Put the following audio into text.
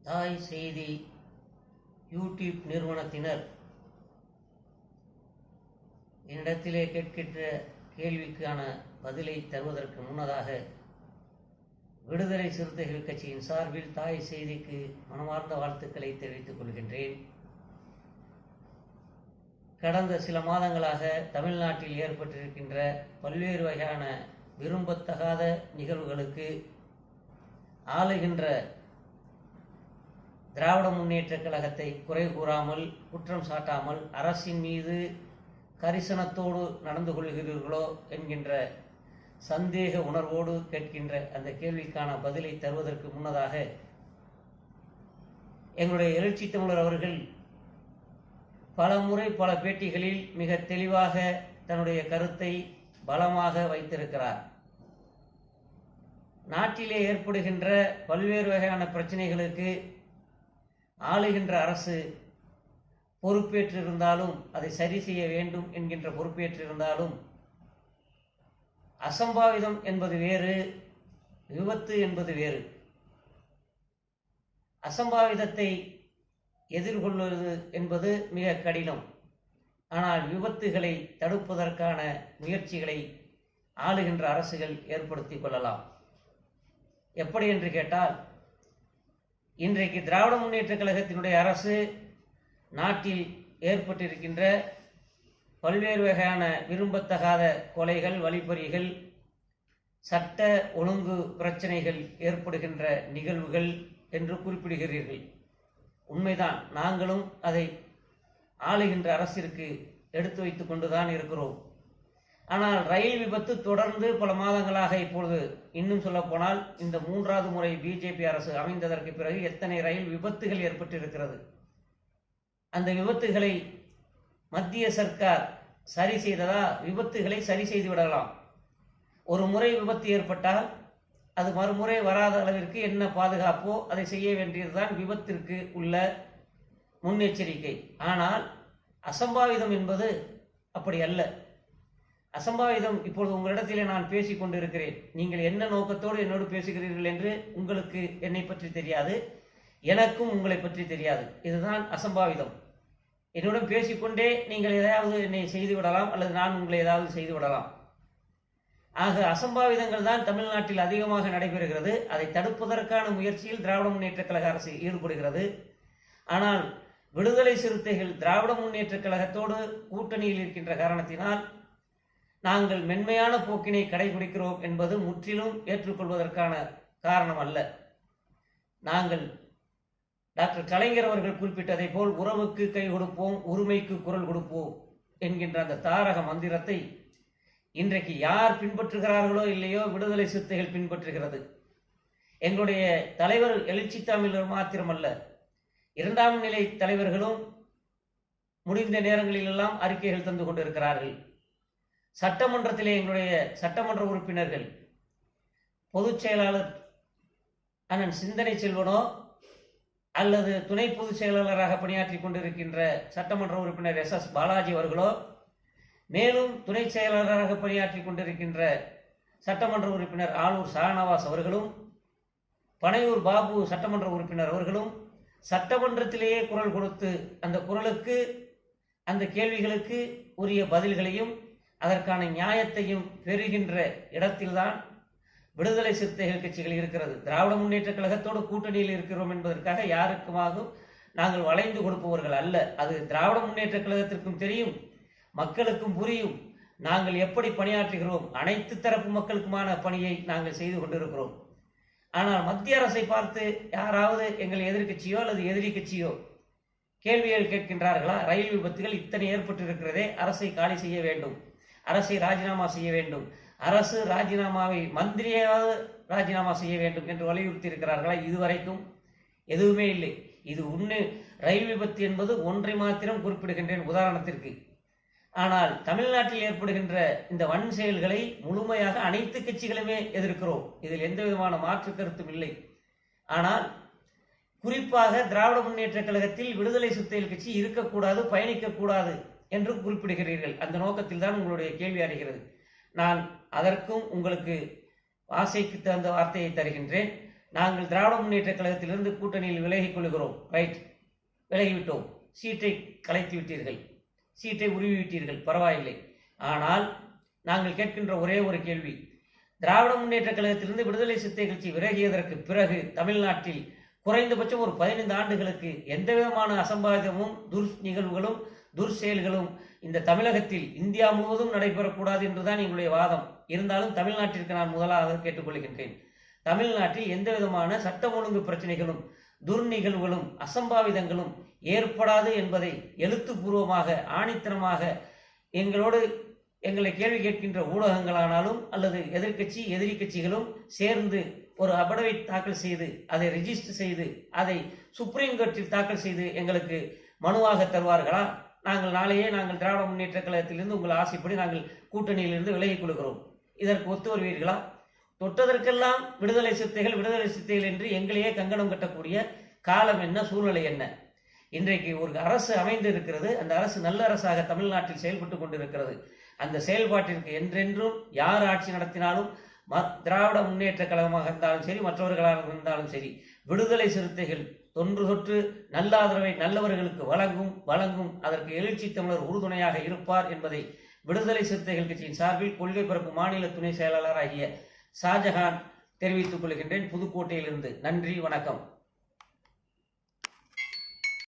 தாய் செய்தி யூடியூப் நிறுவனத்தினர் என்னிடத்திலே கேட்கின்ற கேள்விக்கான பதிலை தருவதற்கு முன்னதாக விடுதலை சிறுத்தைகள் கட்சியின் சார்பில் தாய் செய்திக்கு மனமார்ந்த வாழ்த்துக்களை தெரிவித்துக் கொள்கின்றேன். கடந்த சில மாதங்களாக தமிழ்நாட்டில் ஏற்பட்டிருக்கின்ற பல்வேறு வகையான விரும்பத்தகாத நிகழ்வுகளுக்கு ஆளுகின்ற திராவிட முன்னேற்றக் கழகத்தை குறை கூறாமல், குற்றம் சாட்டாமல் அரசின் மீது கரிசனத்தோடு நடந்து கொள்கிறீர்களோ என்கின்ற சந்தேக உணர்வோடு கேட்கின்ற அந்த கேள்விக்கான பதிலை தருவதற்கு முன்னதாக எங்களுடைய எழுச்சி தமிழர் அவர்கள் பல முறை பல பேட்டிகளில் மிக தெளிவாக தன்னுடைய கருத்தை பலமாக வைத்திருக்கிறார். நாட்டிலே ஏற்படுகின்ற பல்வேறு வகையான பிரச்சனைகளுக்கு ஆளுகின்ற அரசு பொறுப்பேற்றிருந்தாலும், அதை சரி செய்ய வேண்டும் என்கின்ற பொறுப்பேற்றிருந்தாலும், அசம்பாவிதம் என்பது வேறு, விபத்து என்பது வேறு. அசம்பாவிதத்தை எதிர்கொள்வது என்பது மிக கடினம். ஆனால் விபத்துகளை தடுப்பதற்கான முயற்சிகளை ஆளுகின்ற அரசுகள் ஏற்படுத்திக் கொள்ளலாம். எப்படி என்று கேட்டால், இன்றைக்கு திராவிட முன்னேற்றக் கழகத்தினுடைய அரசு நாட்டில் ஏற்பட்டிருக்கின்ற பல்வேறு வகையான விரும்பத்தகாத கொலைகள், வழிப்பறிகள், சட்ட ஒழுங்கு பிரச்சனைகள் ஏற்படுகின்ற நிகழ்வுகள் என்று குறிப்பிடுகிறீர்கள். உண்மைதான், நாங்களும் அதை ஆளுகின்ற அரசிற்கு எடுத்து வைத்துக் கொண்டுதான் இருக்கிறோம். ஆனால் ரயில் விபத்து தொடர்ந்து பல மாதங்களாக, இப்பொழுது இன்னும் சொல்ல போனால் இந்த 3வது முறை பிஜேபி அரசு அமைந்ததற்கு பிறகு எத்தனை ரயில் விபத்துகள் ஏற்பட்டிருக்கிறது. அந்த விபத்துகளை மத்திய சர்க்கார் சரி செய்ததா? விபத்துகளை சரி செய்து விடலாம். ஒரு முறை விபத்து ஏற்பட்டால் அது மறுமுறை வராத அளவிற்கு என்ன பாதுகாப்போ அதை செய்ய வேண்டியதுதான் விபத்திற்கு உள்ள முன்னெச்சரிக்கை. ஆனால் அசம்பாவிதம் என்பது அப்படி அல்ல. அசம்பாவிதம், இப்பொழுது உங்களிடத்திலே நான் பேசிக் கொண்டிருக்கிறேன். நீங்கள் என்ன நோக்கத்தோடு என்னோடு பேசுகிறீர்கள் என்று உங்களுக்கு என்னை பற்றி தெரியாது, எனக்கும் உங்களை பற்றி தெரியாது. இதுதான் அசம்பாவிதம். என்னுடன் பேசிக்கொண்டே நீங்கள் எதையாவது என்னை செய்து விடலாம், அல்லது நான் உங்களை ஏதாவது செய்து விடலாம். ஆக அசம்பாவிதங்கள் தான் தமிழ்நாட்டில் அதிகமாக நடைபெறுகிறது. அதை தடுப்பதற்கான முயற்சியில் திராவிட முன்னேற்றக் கழக அரசு ஈடுபடுகிறது. ஆனால் விடுதலை சிறுத்தைகள் திராவிட முன்னேற்றக் கழகத்தோடு கூட்டணியில் இருக்கின்ற காரணத்தினால் நாங்கள் மென்மையான போக்கினை கடைபிடிக்கிறோம் என்பது முற்றிலும் ஏற்றுக்கொள்வதற்கான காரணம் அல்ல. நாங்கள் டாக்டர் கலைஞர் அவர்கள் குறிப்பிட்டதை போல் உறவுக்கு கை கொடுப்போம், உரிமைக்கு குரல் கொடுப்போம் என்கின்ற அந்த தாரக மந்திரத்தை இன்றைக்கு யார் பின்பற்றுகிறார்களோ இல்லையோ, விடுதலை சிறுத்தைகள் பின்பற்றுகிறது. எங்களுடைய தலைவர் எழுச்சி தமிழர் மாத்திரமல்ல, 2ஆம் நிலை தலைவர்களும் முடிந்த நேரங்களிலெல்லாம் அறிக்கைகள் தந்து கொண்டிருக்கிறார்கள். சட்டமன்றத்திலே எங்களுடைய சட்டமன்ற உறுப்பினர்கள், பொதுச் செயலாளர் அண்ணன் சிந்தனை செல்வனோ அல்லது துணை பொதுச் செயலாளராக பணியாற்றி கொண்டிருக்கின்ற சட்டமன்ற உறுப்பினர் SS பாலாஜி அவர்களோ, மேலும் துணை செயலாளராக பணியாற்றி கொண்டிருக்கின்ற சட்டமன்ற உறுப்பினர் ஆலூர் ஷானவாஸ் அவர்களும், பனையூர் பாபு சட்டமன்ற உறுப்பினர் அவர்களும் சட்டமன்றத்திலேயே குரல் கொடுத்து அந்த குரலுக்கு, அந்த கேள்விகளுக்கு உரிய பதில்களையும் அதற்கான நியாயத்தையும் பெறுகின்ற இடத்தில்தான் விடுதலை சிறுத்தைகள் கட்சிகள் இருக்கிறது. திராவிட முன்னேற்றக் கழகத்தோடு கூட்டணியில் இருக்கிறோம் என்பதற்காக யாருக்குமாகவும் நாங்கள் வளைந்து கொடுப்பவர்கள் அல்ல. அது திராவிட முன்னேற்றக் கழகத்திற்கும் தெரியும், மக்களுக்கும் புரியும். நாங்கள் எப்படி பணியாற்றுகிறோம், அனைத்து தரப்பு மக்களுக்குமான பணியை நாங்கள் செய்து கொண்டிருக்கிறோம். ஆனால் மத்திய அரசை பார்த்து யாராவது எங்கள் எதிர்கட்சியோ அல்லது எதிரி கட்சியோ கேள்விகள் கேட்கின்றார்களா? ரயில் விபத்துகள் இத்தனை ஏற்பட்டிருக்கிறதே, அரசை காலி செய்ய வேண்டும், அரசை ராஜினாமா செய்ய வேண்டும், அரசு ராஜினாமாவை மந்திரியாவது ராஜினாமா செய்ய வேண்டும் என்று வலியுறுத்தி இருக்கிறார்களா? இதுவரைக்கும் எதுவுமே இல்லை. இது ரயில் விபத்து என்பது ஒன்றை மாத்திரம் குறிப்பிடுகின்றேன் உதாரணத்திற்கு. ஆனால் தமிழ்நாட்டில் ஏற்படுகின்ற இந்த வன் செயல்களை முழுமையாக அனைத்து கட்சிகளுமே எதிர்க்கிறோம். இதில் எந்த விதமான மாற்று கருத்தும் இல்லை. ஆனால் குறிப்பாக திராவிட முன்னேற்றக் கழகத்தில் விடுதலை சிறுத்தைகள் கட்சி இருக்கக்கூடாது, பயணிக்கக்கூடாது என்று குறிப்பிடுகிறீர்கள். அந்த நோக்கத்தில் தான் உங்களுடைய கேள்வி அறிகிறது. நான் அதற்கும் உங்களுக்கு ஆசைக்கு தகுந்த வார்த்தையை தருகின்றேன். நாங்கள் திராவிட முன்னேற்ற கழகத்திலிருந்து கூட்டணியில் விலகிக் கொள்கிறோம். ரைட், விலகிவிட்டோம். சீட்டை கலைத்து விட்டீர்கள், சீட்டை உருவி விட்டீர்கள், பரவாயில்லை. ஆனால் நாங்கள் கேட்கின்ற ஒரே ஒரு கேள்வி, திராவிட முன்னேற்ற கழகத்திலிருந்து விடுதலை சிறுத்தை கட்சி விலகியதற்கு பிறகு தமிழ்நாட்டில் குறைந்தபட்சம் ஒரு 15 ஆண்டுகளுக்கு எந்த விதமான அசம்பாவிதமும் நிகழ்வுகளும் துர்செயல்களும் இந்த தமிழகத்தில் இந்தியா முழுவதும் நடைபெறக்கூடாது என்றுதான் எங்களுடைய வாதம். இருந்தாலும் தமிழ்நாட்டிற்கு நான் முதலாக கேட்டுக்கொள்கின்றேன், தமிழ்நாட்டில் எந்த விதமான சட்டம் ஒழுங்கு பிரச்சனைகளும் துர்நிகழ்வுகளும் அசம்பாவிதங்களும் ஏற்படாது என்பதை எழுத்துப்பூர்வமாக ஆணித்தனமாக எங்களை கேள்வி கேட்கின்ற ஊடகங்களானாலும் அல்லது எதிரி கட்சிகளும் சேர்ந்து ஒரு அபடவை தாக்கல் செய்து அதை ரெஜிஸ்டர் செய்து அதை சுப்ரீம் கோர்ட்டில் தாக்கல் செய்து எங்களுக்கு மனுவாக தருவார்களா? நாங்கள் திராவிட முன்னேற்ற கழகத்திலிருந்து உங்கள் ஆசைப்படி நாங்கள் கூட்டணியிலிருந்து விலகிக் கொள்கிறோம், இதற்கு ஒத்து வருவீர்களா? தொட்டதற்கெல்லாம் விடுதலை சிறுத்தைகள் என்று எங்களையே கங்கணம் கட்டக்கூடிய காலம் என்ன, சூழ்நிலை என்ன? இன்றைக்கு ஒரு அரசு அமைந்து இருக்கிறது, அந்த அரசு நல்ல அரசாக தமிழ்நாட்டில் செயல்பட்டு கொண்டிருக்கிறது. அந்த செயல்பாட்டிற்கு என்றென்றும் யார் ஆட்சி நடத்தினாலும் திராவிட முன்னேற்ற கழகமாக இருந்தாலும் சரி, மற்றவர்களாக இருந்தாலும் சரி, விடுதலை சிறுத்தைகள் தொன்று தொற்று நல்ல ஆதரவை நல்லவர்களுக்கு வழங்கும் அதற்கு எழுச்சி தமிழர் உறுதுணையாக இருப்பார் என்பதை விடுதலை சிறுத்தைகள் கட்சியின் சார்பில் கொள்கை பரப்பு மாநில துணை செயலாளராகிய ஷாஜஹான் தெரிவித்துக் கொள்கின்றேன், புதுக்கோட்டையிலிருந்து. நன்றி, வணக்கம்.